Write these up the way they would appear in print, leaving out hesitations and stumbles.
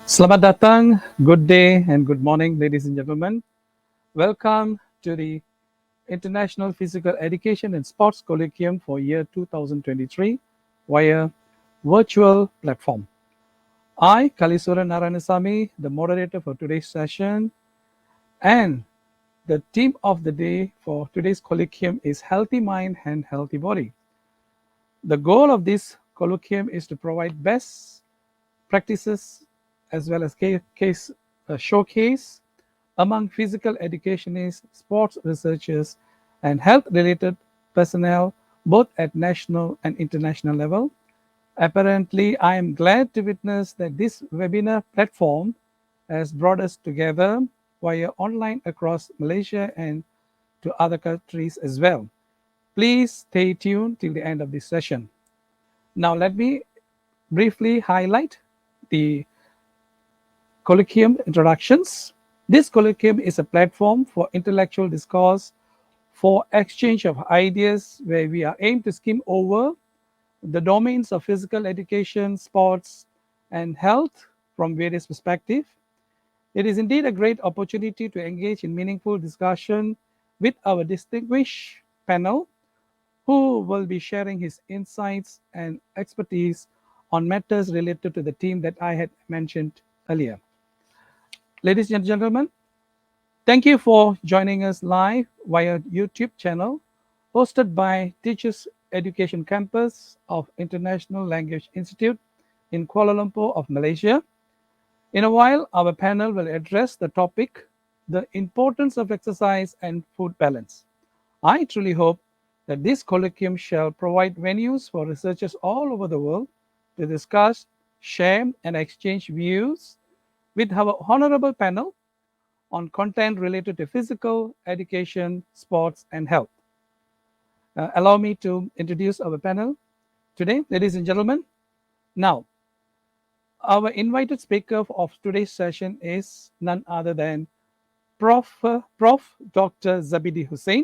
Selamat datang, good day, and good morning, ladies and gentlemen. Welcome to the International Physical Education and Sports Colloquium for year 2023 via virtual platform. I, Kalisvaran Narayanasamy, the moderator for today's session, and the theme of the day for today's colloquium is Healthy Mind and Healthy Body. The goal of this colloquium is to provide best practices as well as case showcase among physical educationists, sports researchers, and health-related personnel, both at national and international level. Apparently, I am glad to witness that this webinar platform has brought us together via online across Malaysia and to other countries as well. Please stay tuned till the end of this session. Now, let me briefly highlight the Colloquium introductions. This colloquium is a platform for intellectual discourse, for exchange of ideas, where we are aimed to skim over the domains of physical education, sports, and health from various perspectives. It is indeed a great opportunity to engage in meaningful discussion with our distinguished panel, who will be sharing his insights and expertise on matters related to the theme that I had mentioned earlier. Ladies and gentlemen, thank you for joining us live via YouTube channel hosted by Teachers Education Campus of International Language Institute in Kuala Lumpur of Malaysia. In a while, our panel will address the topic, the importance of exercise and food balance. I truly hope that this colloquium shall provide venues for researchers all over the world to discuss, share, and exchange views with our honorable panel on content related to physical education, sports, and health. Allow me to introduce our panel today, ladies and gentlemen. Now, our invited speaker of today's session is none other than Prof. Dr. Zabidi Hussin.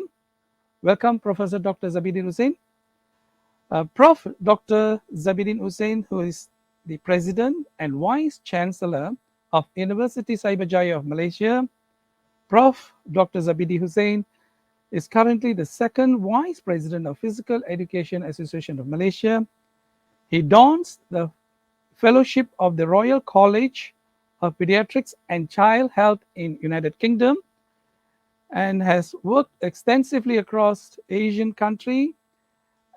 Welcome, Professor Dr. Zabidi Hussin. Prof. Dr. Zabidi Hussin, who is the President and Vice Chancellor of University Cyberjaya of Malaysia. Prof. Dr. Zabidi Hussin is currently the second Vice President of Physical Education Association of Malaysia. He dons the Fellowship of the Royal College of Pediatrics and Child Health in United Kingdom and has worked extensively across Asian countries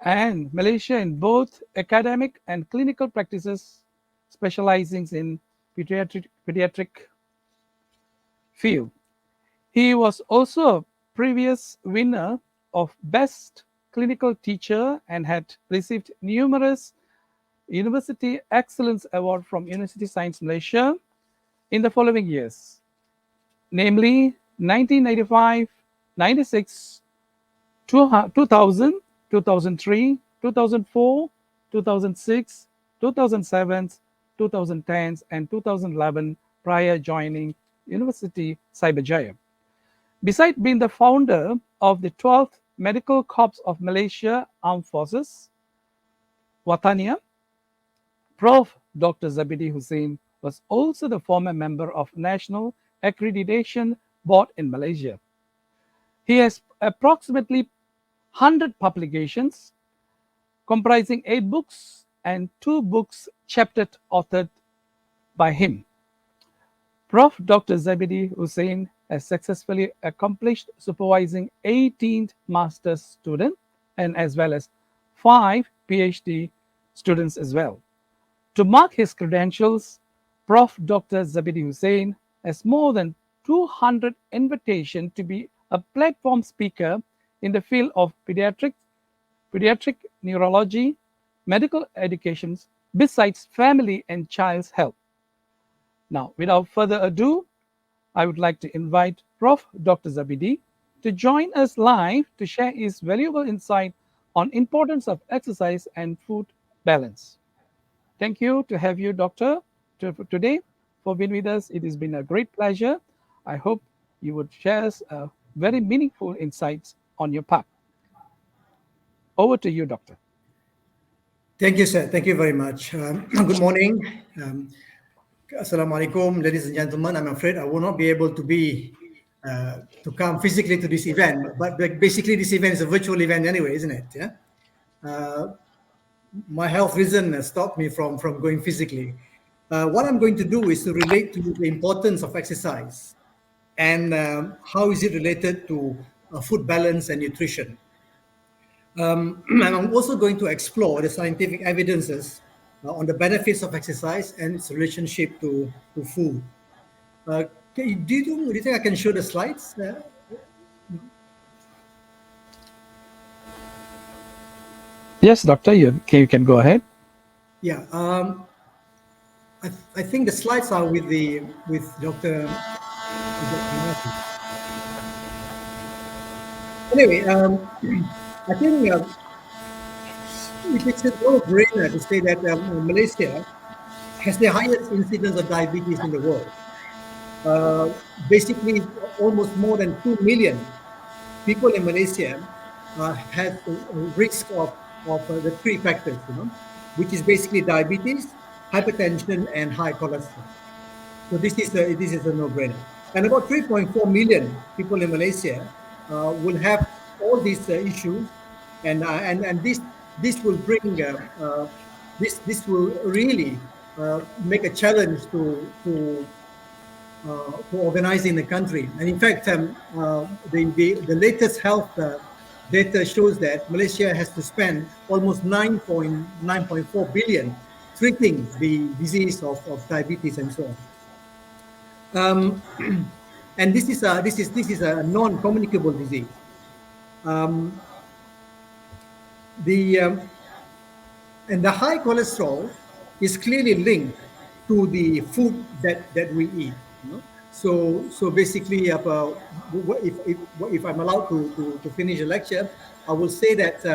and Malaysia in both academic and clinical practices, specializing in pediatric field. He was also a previous winner of Best Clinical Teacher and had received numerous University Excellence Award from University Science Malaysia in the following years, namely 1995, 96, 2000, 2003, 2004, 2006, 2007, 2010, and 2011 prior joining University Cyberjaya. Besides being the founder of the 12th Medical Corps of Malaysia Armed Forces, Watania, Prof. Dr. Zabidi Hussin was also the former member of National Accreditation Board in Malaysia. He has approximately 100 publications comprising 8 books and 2 books chapter authored by him. Prof. Dr. Zabidi Hussin has successfully accomplished supervising 18 master's students and as well as 5 PhD students as well. To mark his credentials, Prof. Dr. Zabidi Hussin has more than 200 invitations to be a platform speaker in the field of pediatric neurology, medical education, besides family and child's health. Now, without further ado, I would like to invite Prof. Dr. Zabidi to join us live to share his valuable insight on importance of exercise and food balance. Thank you to have you, Doctor, today for being with us. It has been a great pleasure. I hope you would share us very meaningful insights on your part. Over to you, Doctor. Thank you, sir. Thank you very much. Good morning. Assalamualaikum, ladies and gentlemen. I'm afraid I will not be able to come physically to this event, but basically this event is a virtual event anyway, isn't it? Yeah. My health reason stopped me from going physically. What I'm going to do is to relate to the importance of exercise and how is it related to food balance and nutrition. And I'm also going to explore the scientific evidences on the benefits of exercise and its relationship to food. Uh, do you think I can show the slides? Yes, Doctor, you can go ahead. Yeah. I think the slides are with Dr. Murphy. Anyway, I think it's a no-brainer to say that Malaysia has the highest incidence of diabetes in the world. Basically, almost more than 2 million people in Malaysia have a risk of the three factors, which is basically diabetes, hypertension, and high cholesterol. So this is a no-brainer. And about 3.4 million people in Malaysia will have all these issues, and this will bring this will really make a challenge to organizing the country. And in fact, the latest health data shows that Malaysia has to spend almost 9.4 billion treating the disease of diabetes and so on. And this is a non-communicable disease. And the high cholesterol is clearly linked to the food that we eat. So basically, if I'm allowed to finish the lecture, I will say that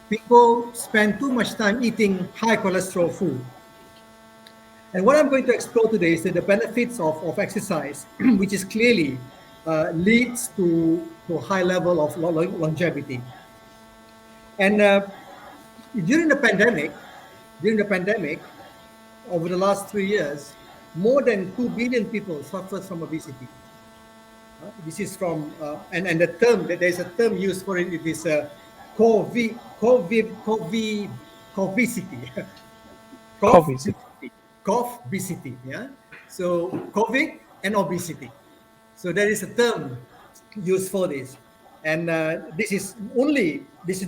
people spend too much time eating high cholesterol food. And what I'm going to explore today is the benefits of exercise, which is clearly leads to a high level of longevity. And during the pandemic, over the last 3 years, more than 2 billion people suffered from obesity. This is from, and the term, there's a term used for it, it is covicity. Covicity, yeah. So COVID and obesity. So there is a term used for this, and this is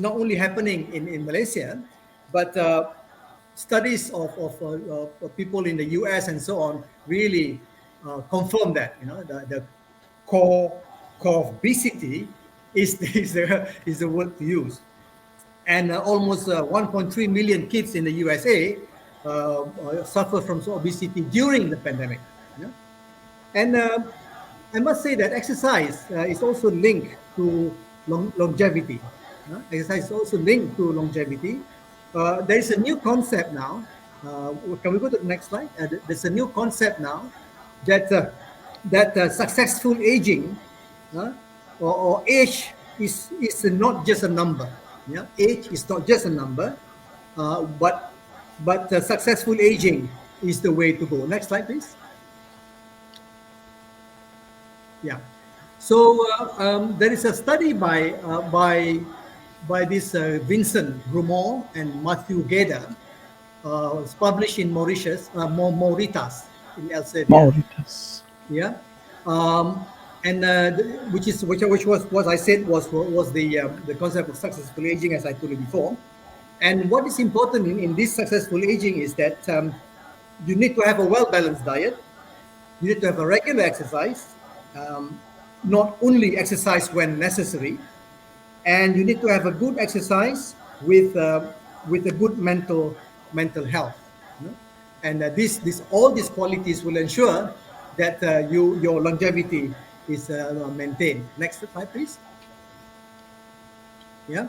not only happening in Malaysia, but studies of people in the US and so on really confirm that the covicity is the word to use, and almost 1.3 million kids in the USA suffer from obesity during the pandemic. And I must say that exercise is also linked to longevity. Exercise is also linked to longevity. There is a new concept now. Can we go to the next slide? There's a new concept now that successful aging or age is not just a number. Yeah, age is not just a number, but successful aging is the way to go. Next slide, please. Yeah. So there is a study by this Vincent Grumor and Matthew Geda. It's published in Mauritius, Mauritius in Elsevier. Mauritius. Yeah. And which was what I said was the concept of successful aging, as I told you before. And what is important in this successful aging is that you need to have a well-balanced diet. You need to have a regular exercise, not only exercise when necessary, and you need to have a good exercise with a good mental health. And all these qualities will ensure that your longevity is maintained. Next slide, please. Yeah,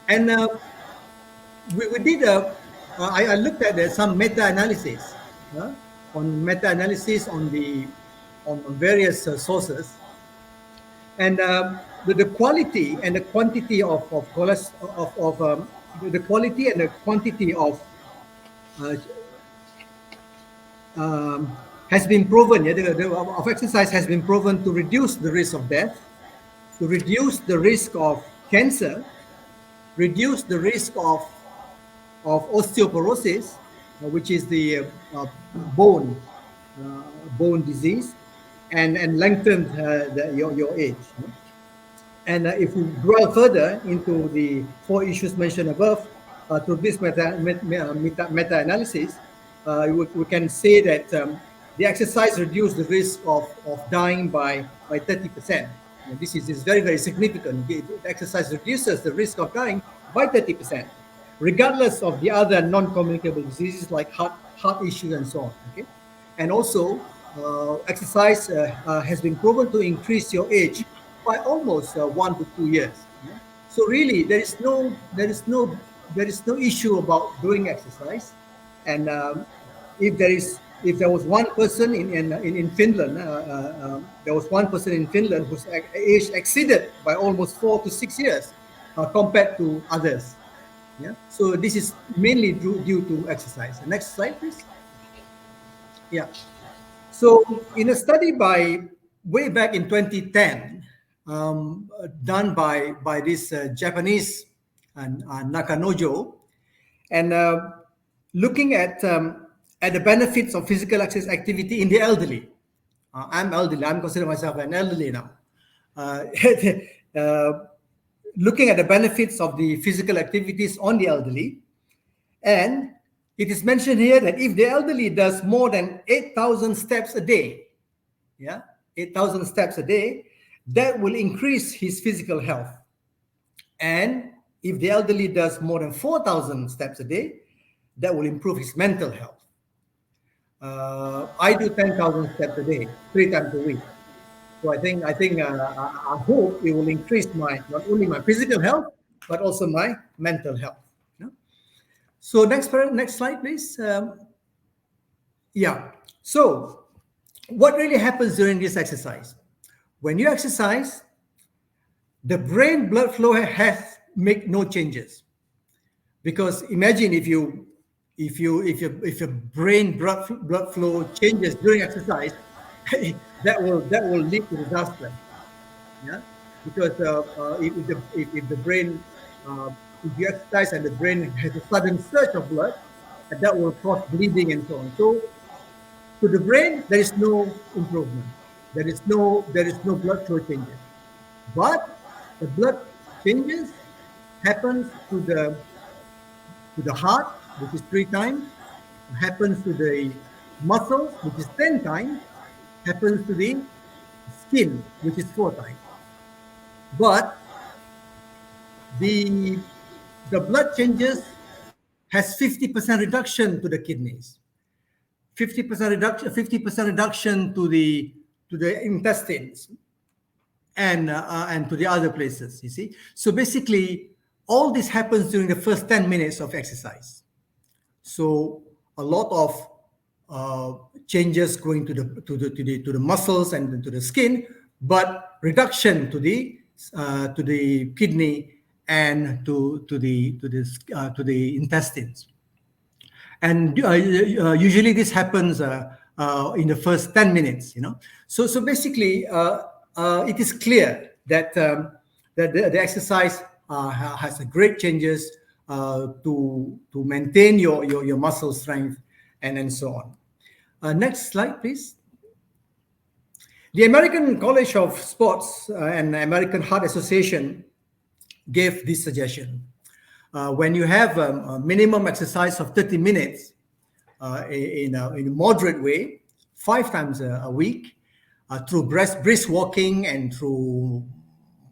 and we did I looked at some meta-analysis on various sources, and the quality and the quantity of cholesterol the quality and the quantity of has been proven, of exercise has been proven to reduce the risk of death, to reduce the risk of cancer, reduce the risk of osteoporosis, which is the bone bone disease, and lengthen your age. And if we dwell further into the four issues mentioned above, through this meta-analysis, we can say that the exercise reduced the risk of dying by 30%. This is very, very significant. The exercise reduces the risk of dying by 30%, regardless of the other non-communicable diseases like heart issues and so on. Okay, and also exercise has been proven to increase your age by almost 1 to 2 years. So really, there is no issue about doing exercise. And if there was one person in Finland, there was one person in Finland whose age exceeded by almost 4 to 6 years compared to others. Yeah. So this is mainly due to exercise. Next slide, please. Yeah. So in a study way back in 2010, done by this Japanese Nakanojo, and looking at the benefits of physical exercise activity in the elderly. I'm elderly. I'm considering myself an elderly now. Looking at the benefits of the physical activities on the elderly, and it is mentioned here that if the elderly does more than 8,000 steps a day, 8,000 steps a day, that will increase his physical health. And if the elderly does more than 4,000 steps a day, that will improve his mental health. I do 10,000 steps a day, 3 times a week. So I hope it will increase not only my physical health, but also my mental health. So next slide, please. So what really happens during this exercise? When you exercise, the brain blood flow make no changes. Because imagine if your brain blood flow changes during exercise, that will lead to disaster. Yeah, because if the brain if you exercise and the brain has a sudden surge of blood, and that will cause bleeding and so on. So to the brain, there is no improvement. There is no blood flow changes. But the blood changes happens to the heart, which is 3 times, happens to the muscles, which is 10 times, happens to the skin, which is 4 times. But the blood changes has 50% reduction to the kidneys, 50% reduction to the intestines, and to the other places. You see, so basically, all this happens during the first 10 minutes of exercise. So a lot of changes going to the muscles and to the skin, but reduction to the kidney and to the intestines. And usually this happens in the first 10 minutes. So basically, it is clear that the exercise has a great changes to maintain your muscle strength and so on. Next slide, please. The American College of Sports and American Heart Association gave this suggestion. When you have a minimum exercise of 30 minutes in a moderate way, 5 times a week, through brisk walking and through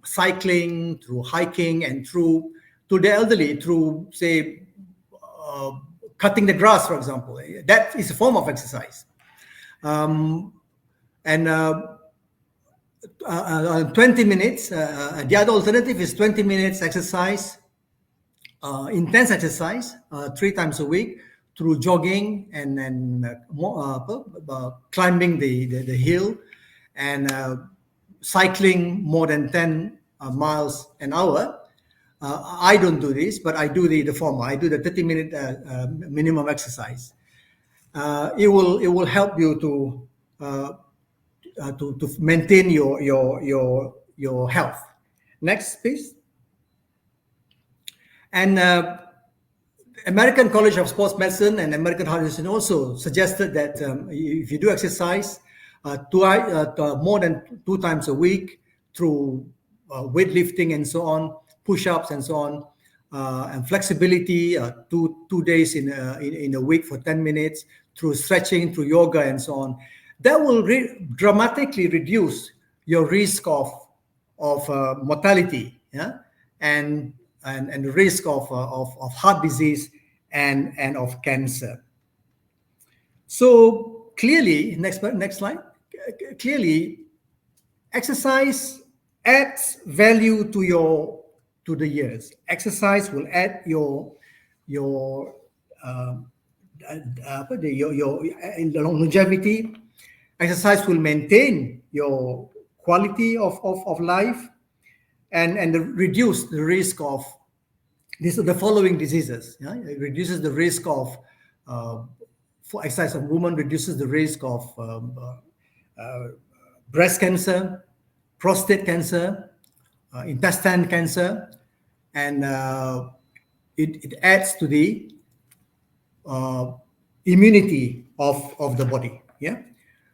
cycling, through hiking, and through to the elderly, through, say, cutting the grass, for example. That is a form of exercise. And 20 minutes, the other alternative is 20 minutes exercise, intense exercise, 3 times a week, through jogging and climbing the hill, and cycling more than 10 miles an hour. I don't do this, but I do the former. I do the 30-minute minimum exercise. it will help you to maintain your health. Next, please. And American College of Sports Medicine and American Heart Association also suggested that if you do exercise more than 2 times a week through weightlifting and so on, push-ups and so on, and flexibility, 2 days in a week for 10 minutes, through stretching, through yoga and so on, that will dramatically reduce your risk of mortality, yeah, and the risk of heart disease and of cancer. So clearly, next slide. Clearly, exercise adds value to the years. Exercise will add your longevity. Exercise will maintain your quality of life, and reduce the risk of the following diseases. Yeah? It reduces the risk of, for exercise of women, reduces the risk of breast cancer, prostate cancer, intestine cancer, and it adds to the immunity of the body. Yeah.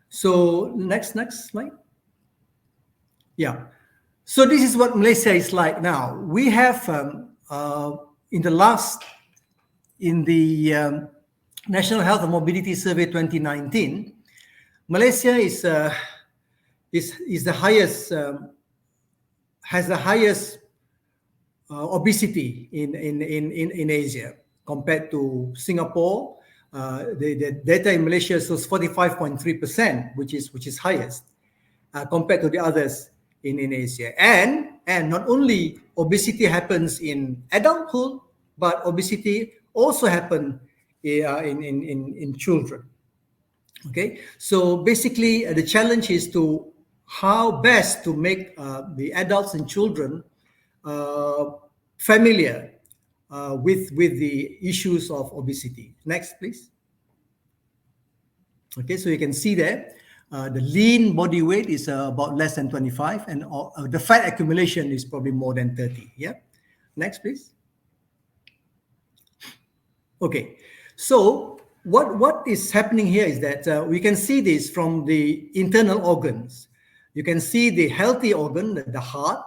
So next slide. Yeah. So this is what Malaysia is like now. We have in the National Health and Mobility Survey 2019, Malaysia is the highest, has the highest obesity in Asia compared to Singapore. The data in Malaysia shows 45.3%, which is highest compared to the others in Asia. And not only obesity happens in adulthood, but obesity also happens in children. Okay, so basically the challenge is to how best to make the adults and children familiar with the issues of obesity. Next, please. Okay, so you can see there, the lean body weight is about less than 25, and the fat accumulation is probably more than 30. Yeah. Next, please. Okay, so what is happening here is that we can see this from the internal organs. You can see the healthy organ, the heart,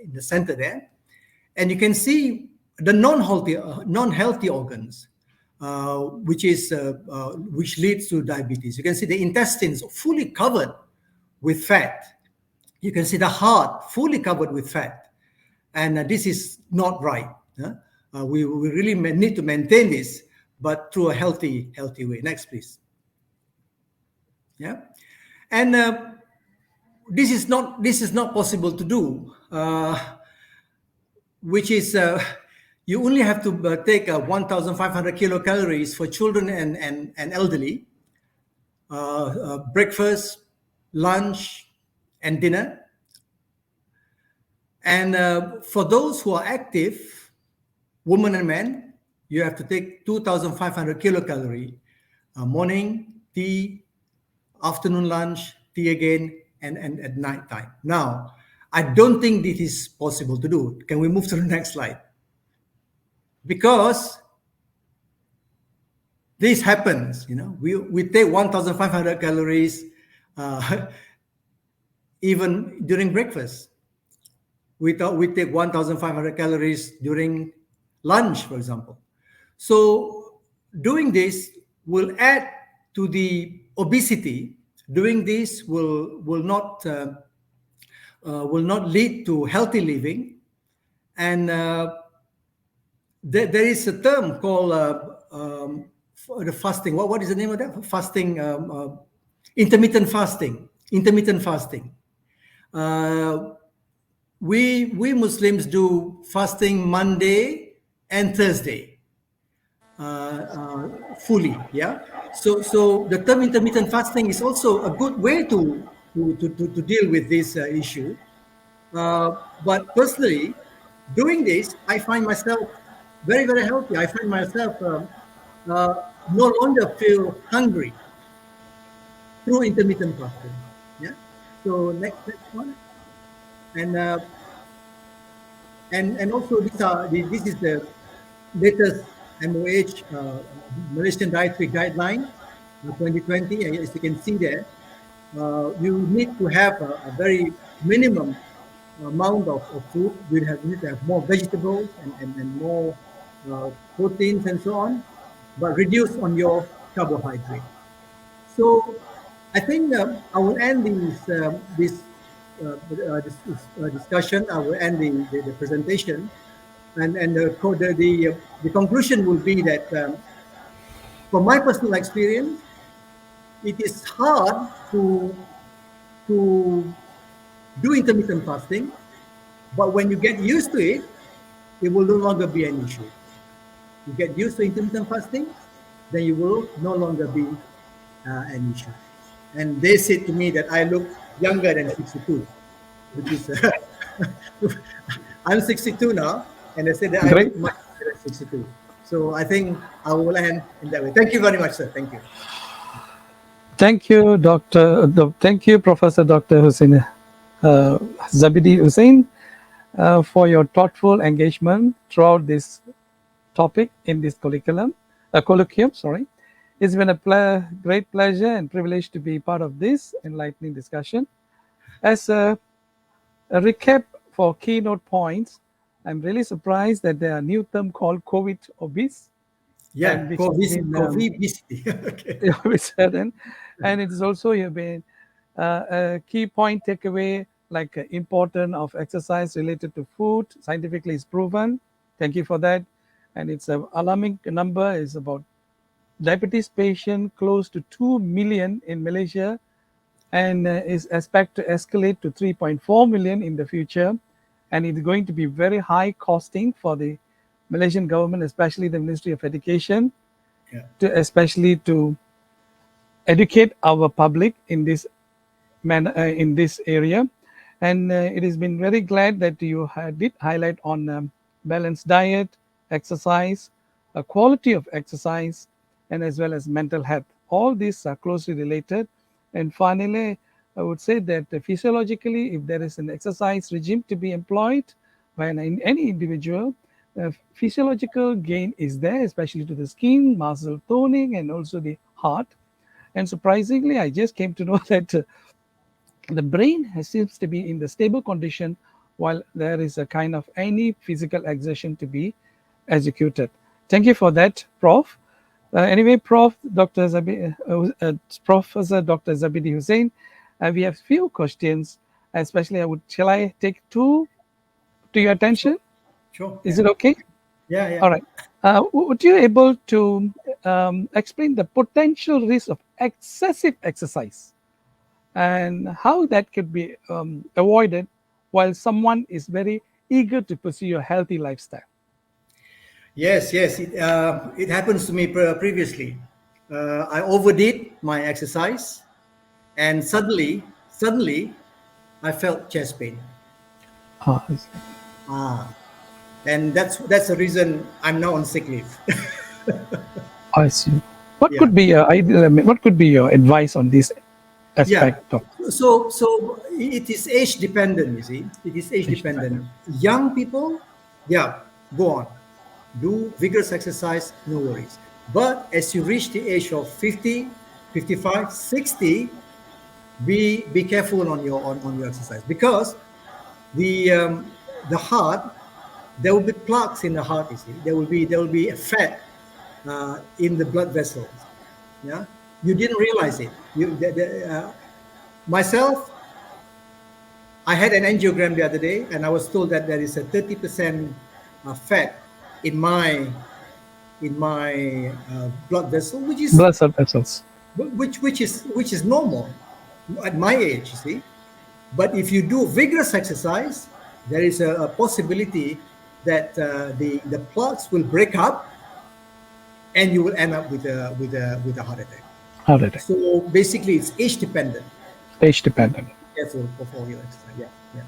in the center there, and you can see the non-healthy organs, which leads to diabetes. You can see the intestines fully covered with fat. You can see the heart fully covered with fat, and this is not right. We really need to maintain this, but through a healthy way. Next, please. Yeah, and this is not possible to do, which is you only have to take 1,500 kilocalories for children and elderly, breakfast, lunch, and dinner. And for those who are active, women and men, you have to take 2,500 kilocalories, morning, tea, afternoon lunch, tea again, and at night time. Now, I don't think this is possible to do. Can we move to the next slide? Because this happens, we take 1,500 calories even during breakfast. We take 1,500 calories during lunch, for example. So doing this will add to the obesity. Doing this will not lead to healthy living. And there is a term called the fasting. What is the name of that? Fasting, intermittent fasting. Intermittent fasting. We Muslims do fasting Monday and Thursday fully. Yeah. So the term intermittent fasting is also a good way to deal with this issue. But personally, doing this, I find myself very, very healthy. I find myself no longer feel hungry through intermittent fasting. Yeah. So next one, and also this is the latest MOH Malaysian Dietary Guideline 2020. As you can see there, you need to have a very minimum amount of food. You need to have more vegetables and more proteins and so on, but reduce on your carbohydrate. So I think I will end this discussion. I will end the presentation, and the conclusion will be that from my personal experience, it is hard to do intermittent fasting, but when you get used to it, it will no longer be an issue. You get used to intermittent fasting, then you will no longer be an issue. And they said to me that I look younger than 62, which is I'm 62 now, and they said that I Great. look much younger than 62. So I think I will end in that way. Thank you very much, sir. Thank you. Thank you, Thank you, Professor Dr. Hussin, Zabidi Hussin, for your thoughtful engagement throughout this topic in this colloquium. Sorry, it's been a great pleasure and privilege to be part of this enlightening discussion. As a recap for keynote points, I'm really surprised that there are new term called COVID obese. Yeah, Which COVID-obesity. Okay. And it is also been a key point takeaway, like importance of exercise related to food scientifically is proven. Thank you for that. And it's an alarming number, is about diabetes patient close to 2 million in Malaysia, and is expected to escalate to 3.4 million in the future. And it's going to be very high costing for the Malaysian government, especially the Ministry of Education, Yeah. especially to educate our public in this in this area. And it has been very glad that you did highlight on balanced diet, exercise, quality of exercise, and as well as mental health. All these are closely related. And finally, I would say that physiologically, if there is an exercise regime to be employed by any individual, physiological gain is there, especially to the skin, muscle toning, and also the heart. And surprisingly, I just came to know that the brain seems to be in the stable condition while there is a kind of any physical exertion to be executed. Thank you for that, Prof. Anyway, Professor Dr. Zabidi Hussin, we have few questions, especially shall I take two to your attention? Sure. Is it okay? Yeah, yeah. All right. Would you able to explain the potential risk of excessive exercise and how that could be avoided while someone is very eager to pursue a healthy lifestyle? Yes, yes. It happens to me previously. I overdid my exercise, and suddenly, I felt chest pain. Ah, I see. Ah, and that's the reason I'm now on sick leave. I see. What Yeah. could be your ideal? What could be your advice on this Yeah. aspect of? So it is age dependent, you see. It is age dependent. Young people, yeah, go on. Do vigorous exercise, no worries. But as you reach the age of 50, 55, 60, be careful on your exercise, because the heart, there will be plaques in the heart, you see. There will be a fat in the blood vessels. Yeah, you didn't realize it. Myself, I had an angiogram the other day, and I was told that there is a 30% fat in my blood vessel, Blood cell vessels. which is normal at my age, you see. But if you do vigorous exercise, there is a possibility that the plaques will break up, and you will end up with a heart attack. Heart attack. So basically, it's age dependent. Age dependent. Careful of all your exercise. Yeah, yeah.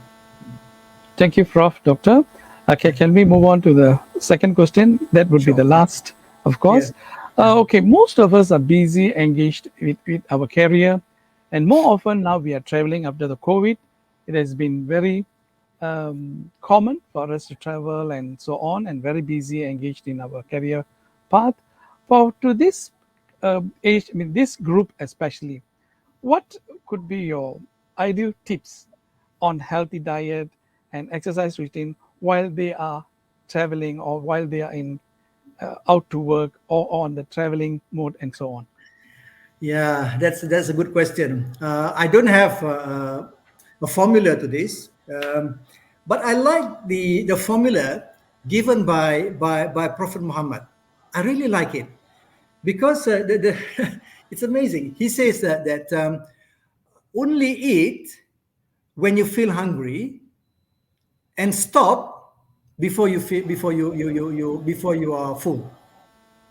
Thank you, Prof. Doctor. Okay, can we move on to the second question? That would be Sure. the last, of course. Okay, most of us are busy, engaged with our career, and more often now we are traveling after the COVID. It has been very common for us to travel and so on, and very busy, engaged in our career path. For to this age, I mean this group especially, what could be your ideal tips on healthy diet and exercise routine while they are traveling or while they are in out to work or on the traveling mode and so on? Yeah, that's a good question. I don't have a formula to this, but I like the formula given by Prophet Muhammad. I really like it because it's amazing. He says that only eat when you feel hungry and stop before you feel before you are full.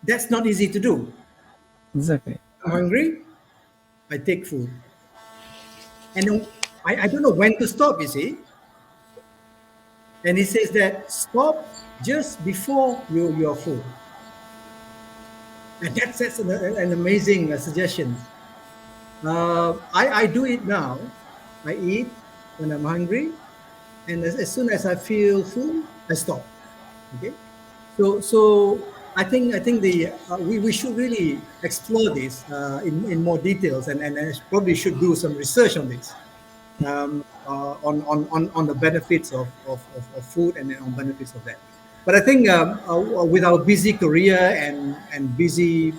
That's not easy to do. Exactly. I'm hungry, I take food. And I don't know when to stop, you see. And he says that stop just before you are full. And that's an amazing suggestion. I do it now. I eat when I'm hungry, and as soon as I feel full, I stop. Okay, so I think we should really explore this in more details, and I probably should do some research on this. On the benefits of food and then on benefits of that. But I think with our busy career and busy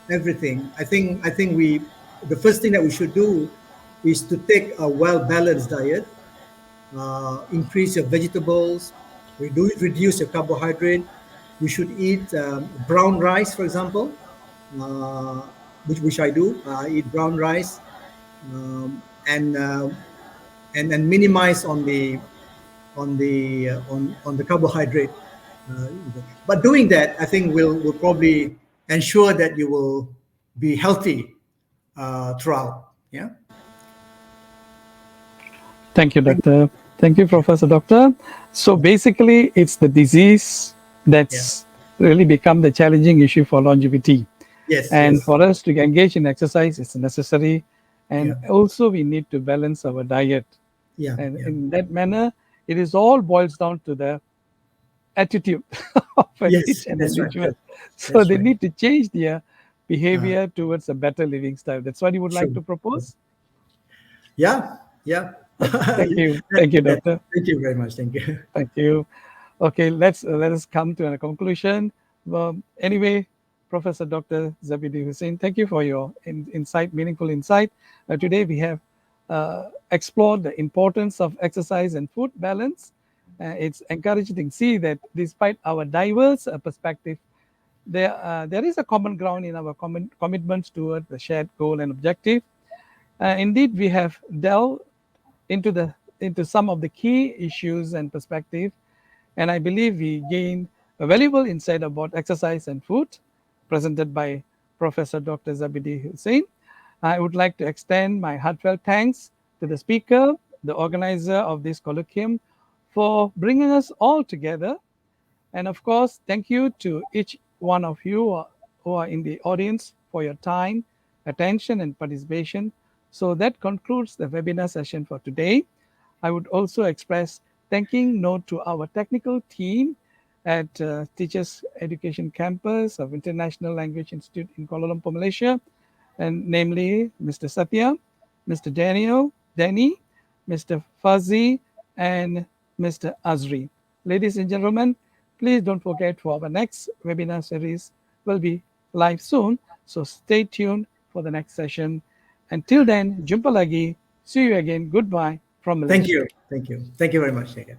everything, I think we the first thing that we should do is to take a well balanced diet, increase your vegetables, reduce your carbohydrate. You should eat brown rice, for example, which I do. I eat brown rice, and minimize on the carbohydrate. Uh, but doing that, I think will probably ensure that you will be healthy throughout. Yeah. Thank you, Doctor. Thank you, Professor Doctor. So basically, it's the disease Yeah. that's really become the challenging issue for longevity. Yes. And Yes. for us to engage in exercise, it's necessary. And Yeah. also, we need to balance our diet. Yeah. And Yeah. in that manner, it is all boils down to the attitude of each Yes. and That's right. individual. So That's they right. need to change their Uh, behavior towards a better living style. That's what you would like true. to propose. Yeah. Yeah. Okay, thank you. That- Thank you, that- Doctor. thank you very much. Thank you. Thank you. Okay, let us come to a conclusion. Anyway, Professor Dr. Zabidi Hussin, thank you for your insight, meaningful insight. Today we have explored the importance of exercise and food balance. It's encouraging to see that despite our diverse perspective, there is a common ground in our commitments toward the shared goal and objective. Indeed, we have delved into the into some of the key issues and perspective, and I believe we gained a valuable insight about exercise and food presented by Professor Dr. Zabidi Hussain. I would like to extend my heartfelt thanks to the speaker, the organizer of this colloquium, for bringing us all together. And of course, thank you to each one of you who are in the audience for your time, attention, and participation. So that concludes the webinar session for today. I would also express thanking note to our technical team at Teachers Education Campus of International Language Institute in Kuala Lumpur, Malaysia, and namely Mr. Satya, Mr. Danny, Mr. Fuzzy, and Mr. Azri. Ladies and gentlemen, please don't forget for our next webinar series will be live soon. So stay tuned for the next session. Until then, jumpa lagi. See you again. Goodbye from Thank Malaysia. you. Thank you. Thank you very much. Take care.